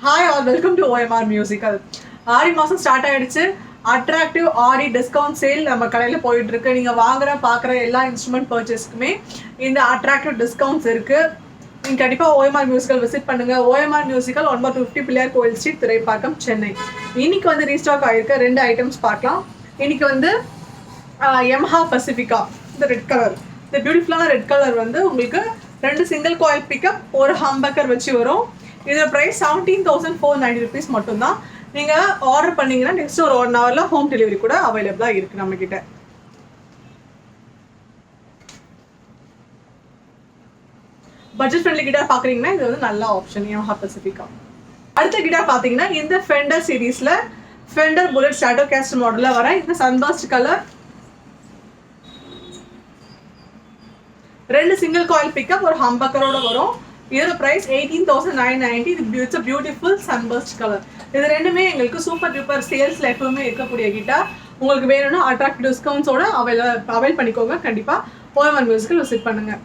Hi all welcome to OMR musical. ஆடி மாதம் start ஆகிடுச்சு. Attractive ஆடி discount sale நம்ம கடையில் போயிட்டு இருக்கு. நீங்கள் வாங்குற பார்க்குற எல்லா இன்ஸ்ட்ருமெண்ட் பர்ச்சேஸ்க்குமே இந்த அட்ராக்டிவ் டிஸ்கவுண்ட்ஸ் இருக்குது. நீங்கள் கண்டிப்பாக OMR மியூசிக்கல் விசிட் பண்ணுங்கள். OMR மியூசிக்கல் 1/50 பிள்ளையார் கோயில் ஸ்ட்ரீட், துறைப்பாக்கம், சென்னை. இன்னைக்கு வந்து ரீஸ்டாக் ஆகிருக்க 2 ஐட்டம்ஸ் பார்க்கலாம். இன்னைக்கு வந்து Yamaha Pacifica, இந்த ரெட் கலர், இந்த பியூட்டிஃபுல்லான ரெட் கலர் வந்து உங்களுக்கு 2 சிங்கிள் காயில் பிக்கப், ஒரு ஹம்பக்கர் வச்சு வரும். இதோட ப்ரைஸ் 17,490 rupees மட்டும்தான். நீங்கள் ஆர்டர் பண்ணிங்கன்னா நெக்ஸ்ட் ஒரு 1 hourல ஹோம் டெலிவரி கூட அவைலபிளாக இருக்குது நம்மக்கிட்ட. பட்ஜெட் ஃப்ரெண்ட்லி கிட்டார் பார்க்குறீங்கன்னா இது வந்து நல்ல ஆப்ஷன் Yamaha Pacifica. அடுத்த கிட்டார் பார்த்தீங்கன்னா இந்த ஃபெண்டர் சீரீஸில் ஃபெண்டர் புல்லட் ஸ்ட்ராட்டோகாஸ்டர் மாடலில் வர இந்த சன்பாஸ்ட் கலர், 2 சிங்கிள் காயில் பிக்கப், ஒரு ஹம்பக்கரோட வரும். இதோட ப்ரைஸ் 18,990. இது பியூட்டிஃபுல் சன்பர்ஸ்ட் கலர். இது ரெண்டுமே எங்களுக்கு சூப்பர் டூப்பர் சேல்ஸில் எப்பவுமே இருக்கக்கூடிய கிட்டார். உங்களுக்கு வேணும்னா அட்ராக்டிவ் டிஸ்கவுண்ட்ஸோட அவைல் பண்ணிக்கோங்க. கண்டிப்பாக OMR மியூசிக்கல் விசிட் பண்ணுங்கள்.